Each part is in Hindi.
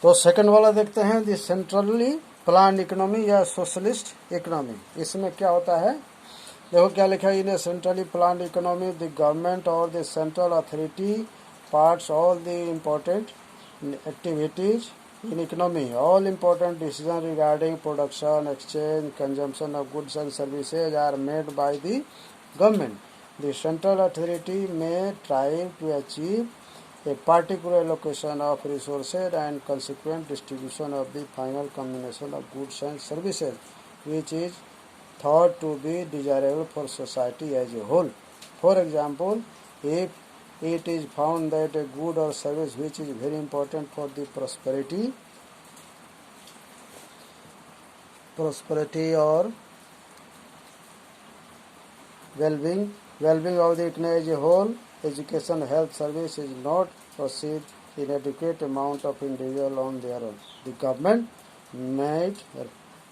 तो सेकंड वाला देखते हैं, द सेंट्रली प्लान इकोनॉमी या सोशलिस्ट इकोनॉमी। इसमें क्या होता है, देखो क्या लिखा है, in centrally plan economy the government और the central authority parts all the important activities in economy. All important decisions regarding production, exchange, consumption of goods and services are made by the government. The central authority may try to achieve a particular allocation of resources and consequent distribution of the final combination of goods and services, which is thought to be desirable for society as a whole. For example, if it is found that a good or service which is very important for the prosperity or well-being of the economy as a whole, education, health service is not proceed in adequate amount of individual on their own. The government might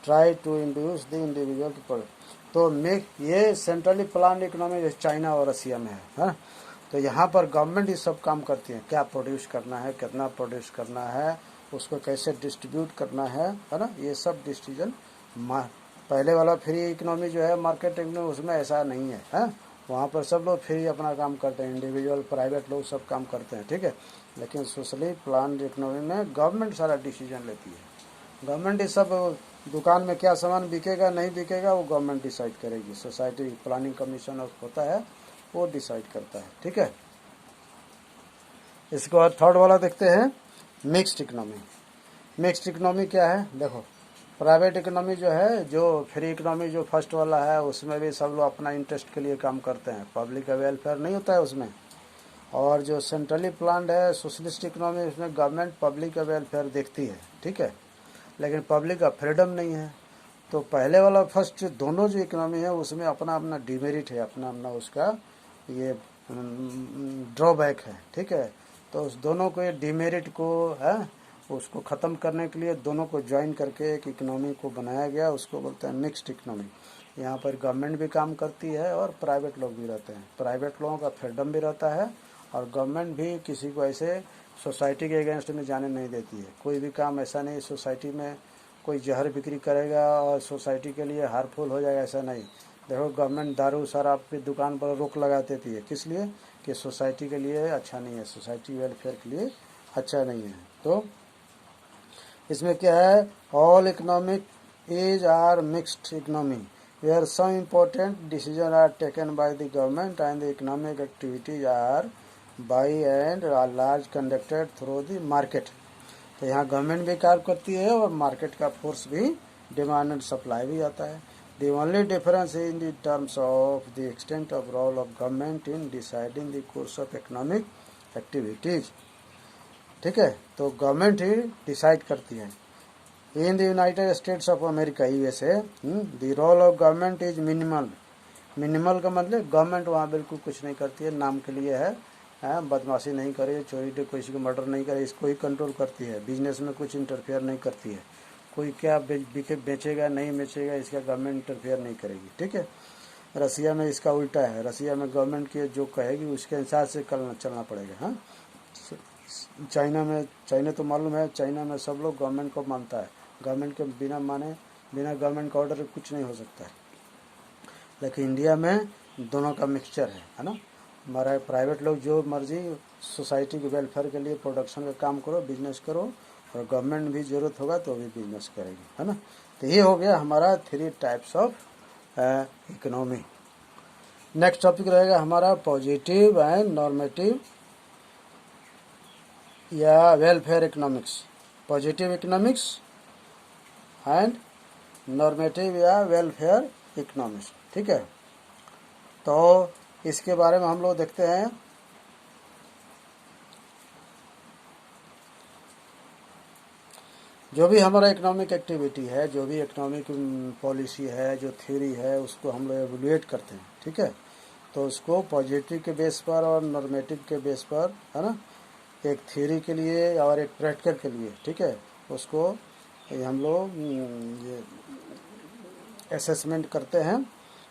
try to induce the individual to produce. तो ये सेंट्रली प्लान इकोनॉमी चाइना और रसिया में है, तो यहाँ पर गवर्नमेंट ये सब काम करती है, क्या प्रोड्यूस करना है, कितना प्रोड्यूस करना है, उसको कैसे डिस्ट्रीब्यूट करना है ना, ये सब डिसीजन। पहले वाला फ्री इकोनॉमी जो है मार्केट इकोनॉमी, उसमें ऐसा नहीं है, वहाँ पर सब लोग फ्री अपना काम करते हैं, इंडिविजुअल प्राइवेट लोग सब काम करते हैं, ठीक है। लेकिन सोशली प्लान इकोनॉमी में गवर्नमेंट सारा डिसीजन लेती है, गवर्नमेंट ये सब दुकान में क्या सामान बिकेगा नहीं बिकेगा वो गवर्नमेंट डिसाइड करेगी, सोसाइटी प्लानिंग कमीशन होता है वो डिसाइड करता है, ठीक है। इसके बाद थर्ड वाला देखते हैं, मिक्स्ड इकोनॉमी। मिक्स्ड इकोनॉमी क्या है, देखो प्राइवेट इकोनॉमी जो है, जो फ्री इकोनॉमी जो फर्स्ट वाला है उसमें भी सब लोग अपना इंटरेस्ट के लिए काम करते हैं, पब्लिक का वेलफेयर नहीं होता है उसमें। और जो सेंट्रली प्लान्ड है सोशलिस्ट इकोनॉमी, उसमें गवर्नमेंट पब्लिक का वेलफेयर देखती है, ठीक है, लेकिन पब्लिक का फ्रीडम नहीं है। तो पहले वाला फर्स्ट दोनों जो इकोनॉमी है उसमें अपना अपना डिमेरिट है, अपना अपना उसका ये ड्रॉबैक है, ठीक है। तो उस दोनों को ये डिमेरिट को है उसको ख़त्म करने के लिए दोनों को ज्वाइन करके एक इकोनॉमी को बनाया गया, उसको बोलते हैं मिक्स्ड इकोनॉमी। यहाँ पर गवर्नमेंट भी काम करती है और प्राइवेट लोग भी रहते हैं, प्राइवेट लोगों का फ्रीडम भी रहता है और गवर्नमेंट भी किसी को ऐसे सोसाइटी के अगेंस्ट में जाने नहीं देती है। कोई भी काम ऐसा नहीं सोसाइटी में कोई जहर बिक्री करेगा और सोसाइटी के लिए हार्मफुल हो जाएगा, ऐसा नहीं। देखो गवर्नमेंट दारू शराब की दुकान पर रोक लगा देती है, किस लिए कि सोसाइटी के लिए अच्छा नहीं है, सोसाइटी वेलफेयर के लिए अच्छा नहीं है। तो इसमें क्या है, all economic is are mixed economy where some important decision are taken by the government and the economic activities are by and large conducted through the market. तो यहाँ गवर्नमेंट भी कार्य करती है और मार्केट का फोर्स भी, डिमांड एंड सप्लाई भी आता है। The only difference in the terms of the extent of role of government in deciding the course of economic activities, ठीक है। तो गवर्नमेंट ही डिसाइड करती है। In the United States of America USA the role of government is minimal. Minimal का मतलब गवर्नमेंट वहाँ बिल्कुल कुछ नहीं करती है, नाम के लिए है, बदमाशी नहीं करे, चोरी किसी को मर्डर नहीं करे, इसको ही कंट्रोल करती है। बिजनेस में कुछ इंटरफेयर नहीं करती है, कोई क्या बेचेगा नहीं बेचेगा इसका गवर्नमेंट इंटरफेयर नहीं करेगी, ठीक है। रसिया में इसका उल्टा है, रसिया में गवर्नमेंट की जो कहेगी उसके हिसाब से चलना पड़ेगा। हाँ, चाइना तो मालूम है, चाइना में सब लोग गवर्नमेंट को मानता है, गवर्नमेंट के बिना गवर्नमेंट का ऑर्डर कुछ नहीं हो सकता है। लेकिन इंडिया में दोनों का मिक्सचर है ना। हमारा प्राइवेट लोग जो मर्जी सोसाइटी के वेलफेयर के लिए प्रोडक्शन का काम करो, बिजनेस करो, और गवर्नमेंट भी जरूरत होगा तो भी बिजनेस करेगी, है ना। तो ये हो गया हमारा 3 types of economy. Next topic रहेगा हमारा पॉजिटिव एंड नॉर्मेटिव या welfare economics. Positive economics and normative या वेलफेयर इकोनॉमिक्स, ठीक है। तो इसके बारे में हम लोग देखते हैं। जो भी हमारा इकोनॉमिक एक्टिविटी है, जो भी इकोनॉमिक पॉलिसी है, जो थ्योरी है, उसको हम लोग एवेलुएट करते हैं, ठीक है। तो उसको पॉजिटिव के बेस पर और नॉर्मेटिव के बेस पर, है ना, एक थ्योरी के लिए और एक प्रैक्टिकल के लिए, ठीक है, उसको हम लोग असेसमेंट करते हैं।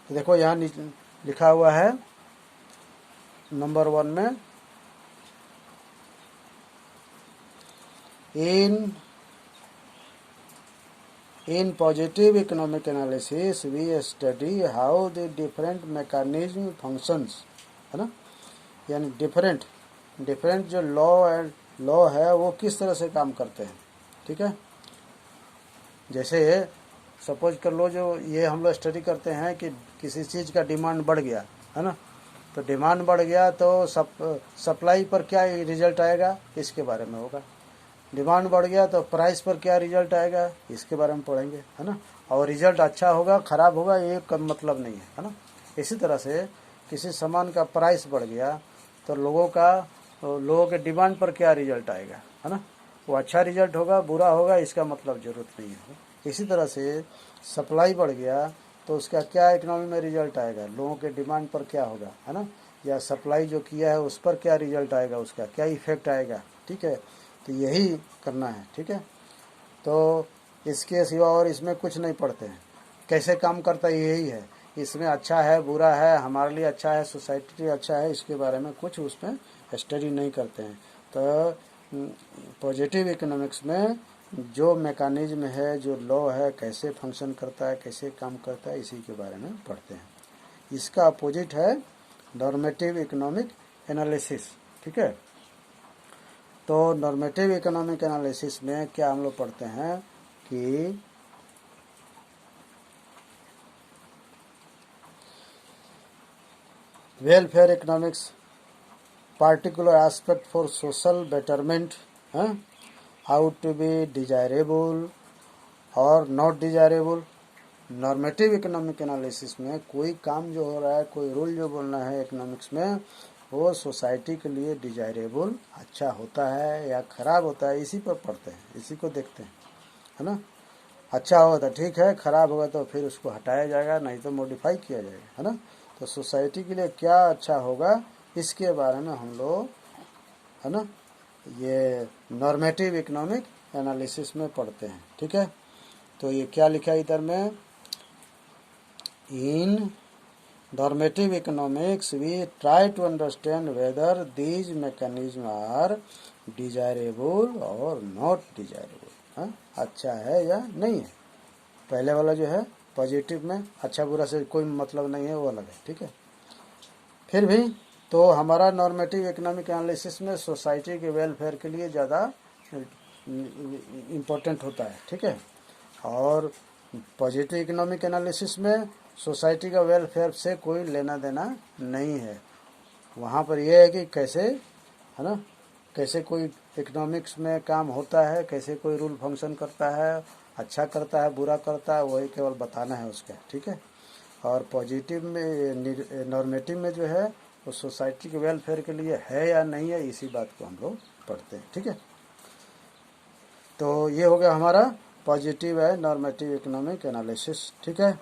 तो देखो यहाँ लिखा हुआ है नंबर 1 में, in in positive economic analysis we study how the different mechanism functions, है ना, यानी डिफरेंट डिफरेंट जो लॉ है वो किस तरह से काम करते हैं, ठीक है। जैसे सपोज कर लो, जो ये हम लोग स्टडी करते हैं कि किसी चीज़ का डिमांड बढ़ गया, है ना, तो डिमांड बढ़ गया तो सप्लाई पर क्या रिजल्ट आएगा इसके बारे में होगा। डिमांड बढ़ गया तो प्राइस पर क्या रिजल्ट आएगा इसके बारे में पढ़ेंगे, है ना। और रिजल्ट अच्छा होगा खराब होगा ये कम मतलब नहीं है ना। इसी तरह से किसी सामान का प्राइस बढ़ गया तो लोगों के डिमांड पर क्या रिजल्ट आएगा, है ना, वो अच्छा रिजल्ट होगा बुरा होगा इसका मतलब ज़रूरत नहीं है। इसी तरह से सप्लाई बढ़ गया तो उसका क्या इकोनॉमी में रिजल्ट आएगा, लोगों के डिमांड पर क्या होगा, है ना, या सप्लाई जो किया है उस पर क्या रिजल्ट आएगा, उसका क्या इफेक्ट आएगा, ठीक है। तो यही करना है, ठीक है। तो इसके सिवा और इसमें कुछ नहीं पढ़ते हैं। कैसे काम करता है यही है, इसमें अच्छा है बुरा है, हमारे लिए अच्छा है सोसाइटी अच्छा है, इसके बारे में कुछ उसमें स्टडी नहीं करते हैं। तो पॉजिटिव इकोनॉमिक्स में जो मैकेनिज्म है, जो लॉ है, कैसे फंक्शन करता है, कैसे काम करता है, इसी के बारे में पढ़ते हैं। इसका अपोजिट है नॉर्मेटिव इकोनॉमिक एनालिसिस, ठीक है। तो नॉर्मेटिव इकोनॉमिक एनालिसिस में क्या हम लोग पढ़ते हैं कि welfare economics, particular aspect for social betterment, how to be desirable और not desirable. Normative economic analysis में कोई काम जो हो रहा है, कोई रूल जो बोलना है इकोनॉमिक्स में, वो सोसाइटी के लिए डिजायरेबल अच्छा होता है या ख़राब होता है, इसी पर पढ़ते हैं, इसी को देखते हैं, है ना। अच्छा होगा तो ठीक है, ख़राब होगा तो फिर उसको हटाया जाएगा, नहीं तो मॉडिफाई किया जाएगा, है ना। तो सोसाइटी के लिए क्या अच्छा होगा इसके बारे में हम लोग, है ना, ये नॉर्मेटिव इकोनॉमिक एनालिसिस में पढ़ते हैं, ठीक है। तो ये क्या लिखा है इधर में, in normative economics we try to understand whether these mechanism are desirable और नॉट डिजायरेबल, अच्छा है या नहीं है। पहले वाला जो है पॉजिटिव में अच्छा बुरा से कोई मतलब नहीं है, वो अलग है, ठीक है। फिर भी तो हमारा नॉर्मेटिव इकोनॉमिक एनालिसिस में सोसाइटी के वेलफेयर के लिए ज़्यादा इम्पोर्टेंट होता है, ठीक है। और पॉजिटिव इकोनॉमिक एनालिसिस में सोसाइटी का वेलफेयर से कोई लेना देना नहीं है। वहाँ पर यह है कि कैसे, है ना, कैसे कोई इकोनॉमिक्स में काम होता है, कैसे कोई रूल फंक्शन करता है, अच्छा करता है बुरा करता है, वही केवल बताना है उसका, ठीक है। और पॉजिटिव में नॉर्मेटिव में जो है वो सोसाइटी के वेलफेयर के लिए है या नहीं है, इसी बात को हम लोग पढ़ते हैं, ठीक है। तो ये हो गया हमारा पॉजिटिव है नॉर्मेटिव इकोनॉमिक एनालिसिस, ठीक है।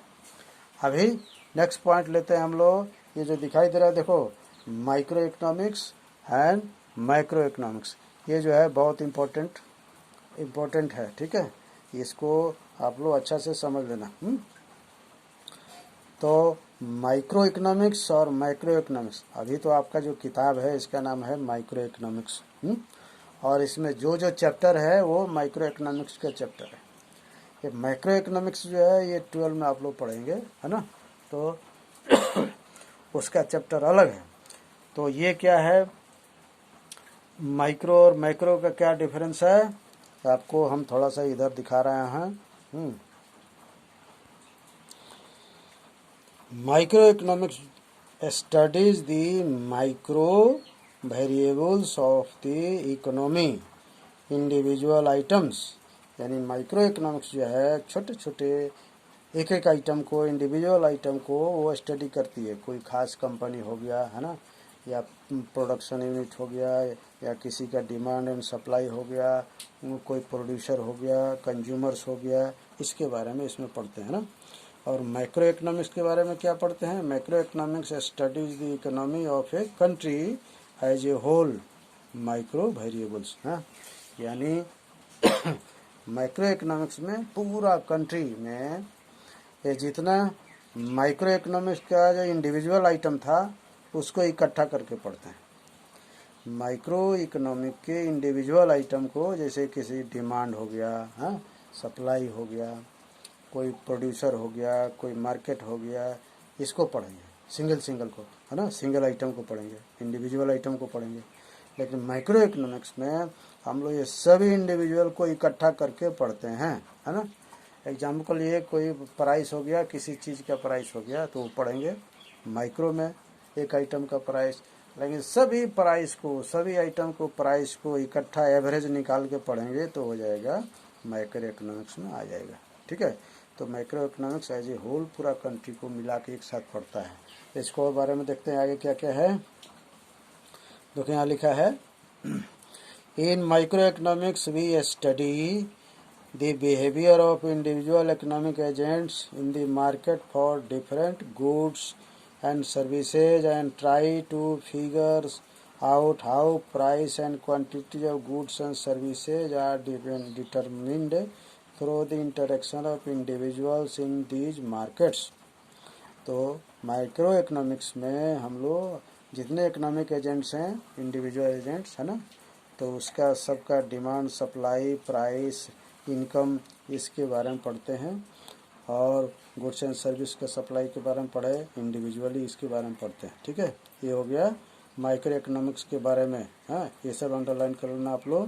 अभी नेक्स्ट पॉइंट लेते हैं हम लोग, ये जो दिखाई दे रहा है देखो, micro economics and macro economics, ये जो है बहुत इम्पोर्टेंट है, ठीक है। इसको आप लोग अच्छा से समझ लेना। तो माइक्रो इकोनॉमिक्स और माइक्रो इकोनॉमिक्स, अभी तो आपका जो किताब है इसका नाम है माइक्रो इकोनॉमिक्स, और इसमें जो जो चैप्टर है वो माइक्रो इकोनॉमिक्स का चैप्टर है। ये माइक्रो इकोनॉमिक्स जो है ये 12 में आप लोग पढ़ेंगे, है ना, तो उसका चैप्टर अलग है। तो ये क्या है, माइक्रो और मैक्रो का क्या डिफरेंस है, आपको हम थोड़ा सा इधर दिखा रहे हैं। Microeconomics studies the micro variables of the economy, individual items, यानी माइक्रो इकोनॉमिक्स जो है छोटे छोटे एक एक आइटम को, इंडिविजुअल आइटम को वो स्टडी करती है। कोई खास कंपनी हो गया, है ना, या प्रोडक्शन यूनिट हो गया, या किसी का डिमांड एंड सप्लाई हो गया, कोई प्रोड्यूसर हो गया, कंज्यूमर्स हो गया, इसके बारे में इसमें पढ़ते हैं ना। और मैक्रो इकोनॉमिक्स के बारे में क्या पढ़ते हैं, macroeconomics studies the economy of a country as a whole micro variables, यानी मैक्रो इकोनॉमिक्स में पूरा कंट्री में ये जितना माइक्रो इकोनॉमिक्स का जो इंडिविजुअल आइटम था उसको इकट्ठा करके पढ़ते हैं। माइक्रो इकोनॉमिक के इंडिविजुअल आइटम को, जैसे किसी डिमांड हो गया, सप्लाई हो गया, कोई प्रोड्यूसर हो गया, कोई मार्केट हो गया, इसको पढ़ेंगे सिंगल को, है ना, सिंगल आइटम को पढ़ेंगे, इंडिविजुअल आइटम को पढ़ेंगे। लेकिन माइक्रो इकोनॉमिक्स में हम लोग ये सभी इंडिविजुअल को इकट्ठा करके पढ़ते हैं, है ना। एग्जाम्पल ये कोई प्राइस हो गया, किसी चीज़ का प्राइस हो गया तो वो पढ़ेंगे माइक्रो में, एक आइटम का प्राइस। लेकिन सभी प्राइस को, सभी आइटम को, प्राइस को इकट्ठा एवरेज निकाल के पढ़ेंगे तो हो जाएगा माइक्रो इकोनॉमिक्स में आ जाएगा, ठीक है। तो microeconomics as a whole पूरा कंट्री को मिला के एक साथ पढ़ता है। इसको और बारे में देखते हैं आगे क्या क्या है। देखो यहाँ लिखा है, in micro economics we study the behavior of individual economic agents in the market for different goods and services and try to figure out how price and quantity of goods and services are determined through the interaction of individuals in these markets। तो माइक्रो इकोनॉमिक्स में हम लोग जितने इकोनॉमिक एजेंट्स हैं, इंडिविजुअल एजेंट्स, है ना, तो उसका सबका डिमांड, सप्लाई, प्राइस, इनकम, इसके बारे में पढ़ते हैं। और गुड्स एंड सर्विस के सप्लाई के बारे में पढ़े, इंडिविजुअली इसके बारे में पढ़ते हैं, ठीक है। ये हो गया माइक्रो इकोनॉमिक्स के बारे में, हाँ, ये सब अंडरलाइन कर लेना आप लोग।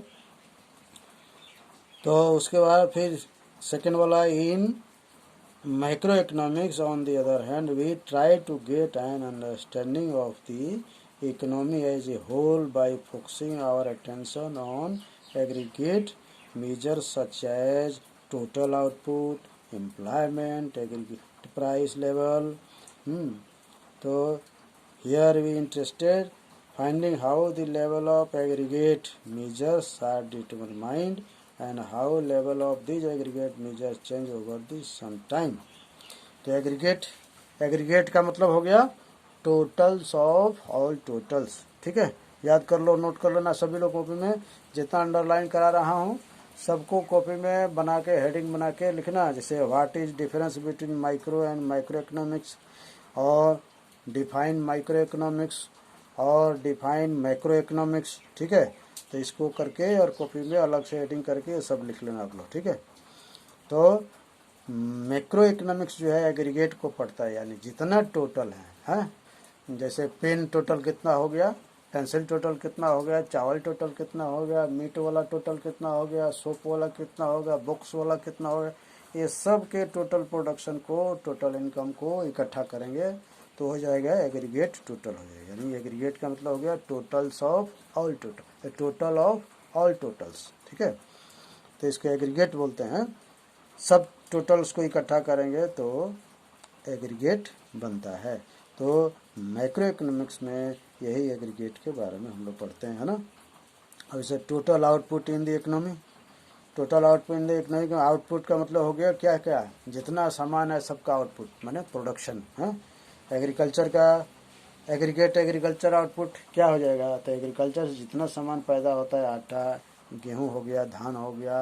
तो उसके बाद फिर सेकेंड वाला, in micro economics on the other hand we try to get an understanding of the economy as a whole by focusing our attention on aggregate measures such as total output, employment, aggregate price level। तो here we interested finding how the level of aggregate measures are determined and how level of these aggregate measures change over the some time। तो एग्रीगेट का मतलब हो गया टोटल्स ऑफ ऑल टोटल्स, ठीक है। याद कर लो, नोट कर लेना सभी लोग कॉपी में, जितना अंडरलाइन करा रहा हूँ सबको कॉपी में बना के हेडिंग बना के लिखना। जैसे what is difference between micro and micro economics, और डिफाइन माइक्रो इकोनॉमिक्स, और डिफाइन मैक्रो इकोनॉमिक्स, ठीक है। तो इसको करके और कॉपी में अलग से हेडिंग करके सब लिख लेना आप लोग, ठीक है। तो मैक्रो इकोनॉमिक्स जो है एग्रीगेट को पढ़ता है, यानी जितना टोटल है, जैसे पेन टोटल कितना हो गया, पेंसिल टोटल कितना हो गया, चावल टोटल कितना हो गया, मीट वाला टोटल कितना हो गया, सोप वाला कितना हो गया, बुक्स वाला कितना हो गया, ये सब के टोटल प्रोडक्शन को, टोटल इनकम को इकट्ठा करेंगे तो हो जाएगा एग्रीगेट टोटल हो जाएगा। यानी एग्रीगेट का मतलब हो गया totals of all total, total of all totals, ठीक है। तो इसको एग्रीगेट बोलते हैं। सब टोटल्स को इकट्ठा करेंगे तो एग्रीगेट बनता है। तो मैक्रो इकोनॉमिक्स में यही एग्रीगेट के बारे में हम लोग पढ़ते हैं, है ना। अब इसे total output in the economy, total output in the economy, output का मतलब हो गया क्या क्या, जितना सामान है सबका आउटपुट, माने प्रोडक्शन, है। एग्रीकल्चर का एग्रीगेट, एग्रीकल्चर आउटपुट क्या हो जाएगा, तो एग्रीकल्चर से जितना सामान पैदा होता है, आटा, गेहूँ हो गया, धान हो गया,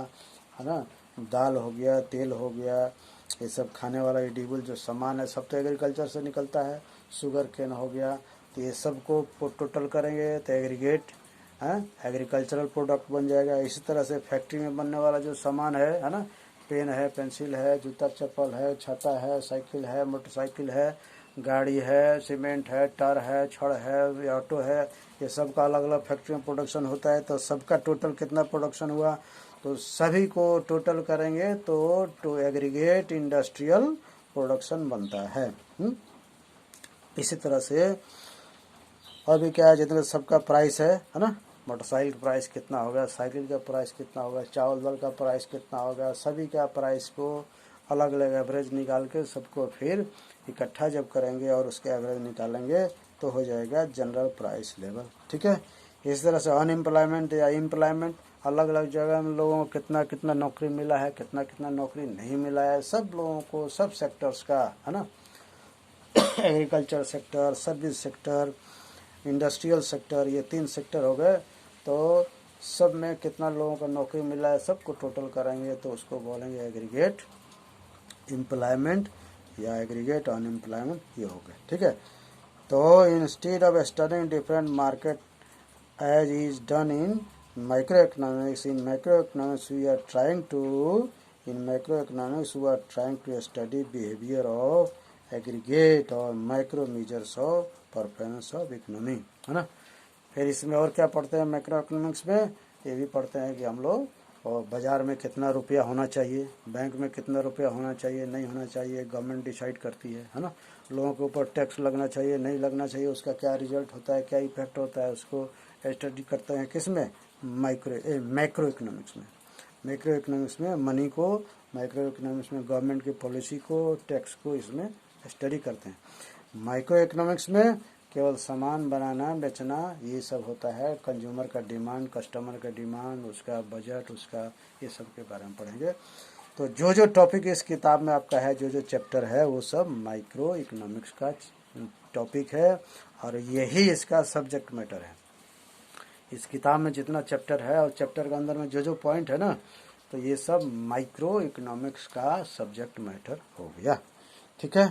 है ना, दाल हो गया, तेल हो गया, ये सब खाने वाला एडिबल जो सामान है सब तो एग्रीकल्चर से निकलता है। शुगर केन हो गया, तो ये सब को टोटल करेंगे तो एग्रीगेट, एग्रीकल्चरल प्रोडक्ट बन जाएगा। इसी तरह से फैक्ट्री में बनने वाला जो सामान है ना, पेन है, पेंसिल है, जूता चप्पल है, छाता है, साइकिल है, मोटरसाइकिल है, गाड़ी है, सीमेंट है, टायर है, छड़ है, ऑटो है, ये सब का अलग अलग फैक्ट्री में प्रोडक्शन होता है। तो सबका टोटल कितना प्रोडक्शन हुआ, तो सभी को टोटल करेंगे तो एग्रीगेट इंडस्ट्रियल प्रोडक्शन बनता है। इसी तरह से और भी क्या है, जितने सबका प्राइस है ना, मोटरसाइकिल का प्राइस कितना होगा, साइकिल का प्राइस कितना होगा, चावल दाल का प्राइस कितना होगा, सभी का प्राइस को अलग अलग एवरेज निकाल के सबको फिर इकट्ठा जब करेंगे और उसके एवरेज निकालेंगे तो हो जाएगा जनरल प्राइस लेवल, ठीक है। इस तरह से अनएम्प्लॉयमेंट या एम्प्लॉयमेंट, अलग अलग जगह में लोगों को कितना कितना नौकरी मिला है, कितना कितना नौकरी नहीं मिला है, सब लोगों को, सब सेक्टर्स का, है ना, agriculture sector, service sector, industrial sector, ये 3 सेक्टर हो गए। तो सब में कितना लोगों को नौकरी मिला है सबको टोटल करेंगे तो उसको बोलेंगे एग्रीगेट एम्प्लॉयमेंट या एग्रीगेट अनएम्प्लॉयमेंट, ये हो गए, ठीक है। तो instead of studying different market as is done in microeconomics, in microeconomics we are trying to in macro economics we are trying to study behaviour of aggregate और micro measures of performance of economy, है ना। फिर इसमें और क्या पढ़ते हैं मैक्रो इकोनॉमिक्स में, ये भी पढ़ते हैं कि हम लोग और बाज़ार में कितना रुपया होना चाहिए, बैंक में कितना रुपया होना चाहिए, नहीं होना चाहिए, गवर्नमेंट डिसाइड करती है ना। लोगों के ऊपर टैक्स लगना चाहिए, नहीं लगना चाहिए, उसका क्या रिजल्ट होता है, क्या इफेक्ट होता है, उसको स्टडी करते हैं किस में, मैक्रो इकोनॉमिक्स में। मैक्रो इकोनॉमिक्स में मनी को, माइक्रो इकोनॉमिक्स में गवर्नमेंट की पॉलिसी को, टैक्स को इसमें स्टडी करते हैं। माइक्रो इकोनॉमिक्स में केवल सामान बनाना बेचना ये सब होता है, कंज्यूमर का डिमांड, कस्टमर का डिमांड, उसका बजट, उसका ये सब के बारे में पढ़ेंगे। तो जो जो टॉपिक इस किताब में आपका है, जो जो चैप्टर है, वो सब माइक्रो इकोनॉमिक्स का टॉपिक है और यही इसका सब्जेक्ट मैटर है। इस किताब में जितना चैप्टर है और चैप्टर के अंदर में जो जो पॉइंट है ना, तो ये सब माइक्रो इकोनॉमिक्स का सब्जेक्ट मैटर हो गया, ठीक है।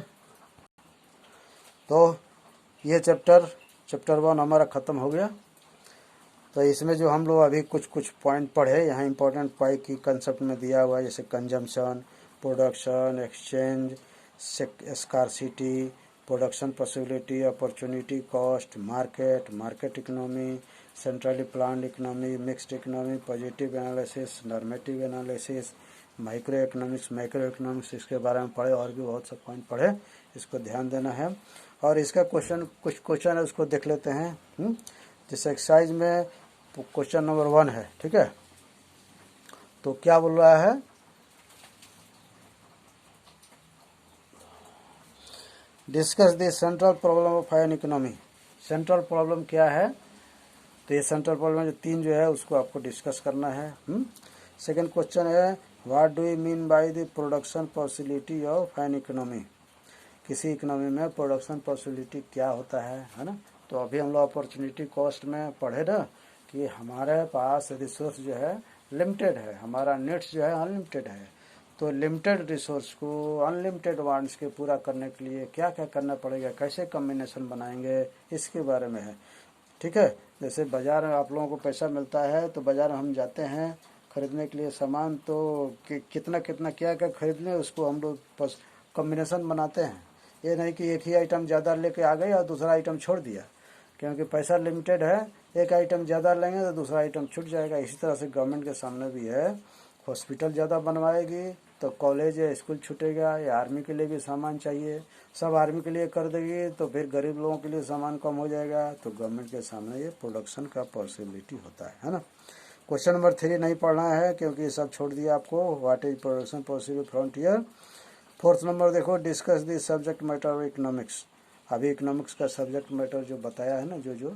तो ये चैप्टर 1 हमारा ख़त्म हो गया। तो इसमें जो हम लोग अभी कुछ पॉइंट पढ़े, यहाँ इंपॉर्टेंट पॉइंट की कंसेप्ट में दिया हुआ है, जैसे consumption, production, exchange, scarcity, production possibility, opportunity cost, market economy, centrally planned economy, mixed economy, positive analysis, normative analysis, micro economics इसके बारे में पढ़े और भी बहुत सब पॉइंट पढ़े, इसको ध्यान देना है। और इसका कुछ क्वेश्चन है उसको देख लेते हैं। जैसे एक्सरसाइज में क्वेश्चन नंबर 1 है, ठीक है। तो क्या बोल रहा है, discuss the central problem of an economy. Central problem क्या है, तो ये सेंट्रल प्रॉब्लम जो 3 जो है उसको आपको डिस्कस करना है। सेकंड क्वेश्चन है, what do you mean by the production possibility of an economy. किसी इकोनॉमी में प्रोडक्शन पॉसिबिलिटी क्या होता है ना। तो अभी हम लोग अपॉर्चुनिटी कॉस्ट में पढ़े ना कि हमारे पास रिसोर्स जो है लिमिटेड है, हमारा नीड्स जो है अनलिमिटेड है। तो लिमिटेड रिसोर्स को अनलिमिटेड वांट्स के पूरा करने के लिए क्या क्या करना पड़ेगा, कैसे कम्बिनेशन बनाएंगे, इसके बारे में है, ठीक है। जैसे बाज़ार में आप लोगों को पैसा मिलता है तो बाज़ार में हम जाते हैं खरीदने के लिए सामान, तो कितना क्या क्या खरीद लें, उसको हम लोग कम्बिनेशन बनाते हैं। ये नहीं कि एक ही आइटम ज़्यादा लेके आ गए और दूसरा आइटम छोड़ दिया, क्योंकि पैसा लिमिटेड है, एक आइटम ज़्यादा लेंगे तो दूसरा आइटम छूट जाएगा। इसी तरह से गवर्नमेंट के सामने भी है, हॉस्पिटल ज़्यादा बनवाएगी तो कॉलेज या स्कूल छूटेगा, या आर्मी के लिए भी सामान चाहिए, सब आर्मी के लिए कर देगी तो फिर गरीब लोगों के लिए सामान कम हो जाएगा। तो गवर्नमेंट के सामने ये प्रोडक्शन का पॉसिबिलिटी होता है ना। क्वेश्चन नंबर 3 नहीं पढ़ना है क्योंकि ये सब छोड़ दिया आपको, what is production possible frontier. 4th number देखो, discuss the subject matter of economics. अभी इकोनॉमिक्स का सब्जेक्ट मैटर जो बताया है ना, जो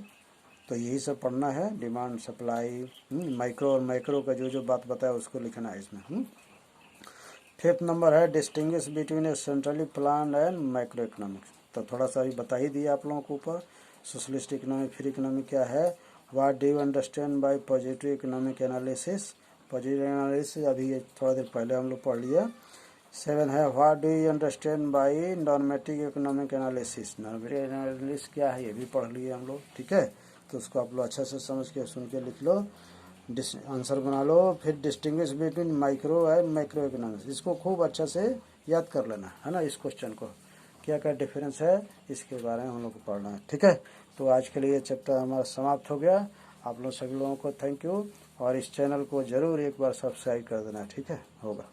तो यही सब पढ़ना है, डिमांड सप्लाई, माइक्रो और मैक्रो का जो बात बताया उसको लिखना है इसमें। 5th नंबर है, distinguish between A centrally plan and micro economics. तो थोड़ा सा अभी बता ही दिया आप लोगों को ऊपर, सोशलिस्ट इकोनॉमी, फ्री इकोनॉमी क्या है, what do you understand by positive economic analysis. Positive analysis अभी ये थोड़ा देर पहले हम लोग पढ़ लिया। 7 है, what do you understand by normative economic analysis. Normative analysis क्या है ये भी पढ़ लिए हम लोग, ठीक है। तो उसको आप लोग अच्छा से समझ के सुन के लिख लो, आंसर बना लो। फिर distinguish between micro and macro economics, इसको खूब अच्छा से याद कर लेना है ना। इस क्वेश्चन को क्या क्या डिफरेंस है इसके बारे में हम लोग को पढ़ना है, ठीक है। तो आज के लिए चैप्टर हमारा समाप्त हो गया। आप लोग सभी लोगों को थैंक यू, और इस चैनल को ज़रूर एक बार सब्सक्राइब कर देना, ठीक है, होगा।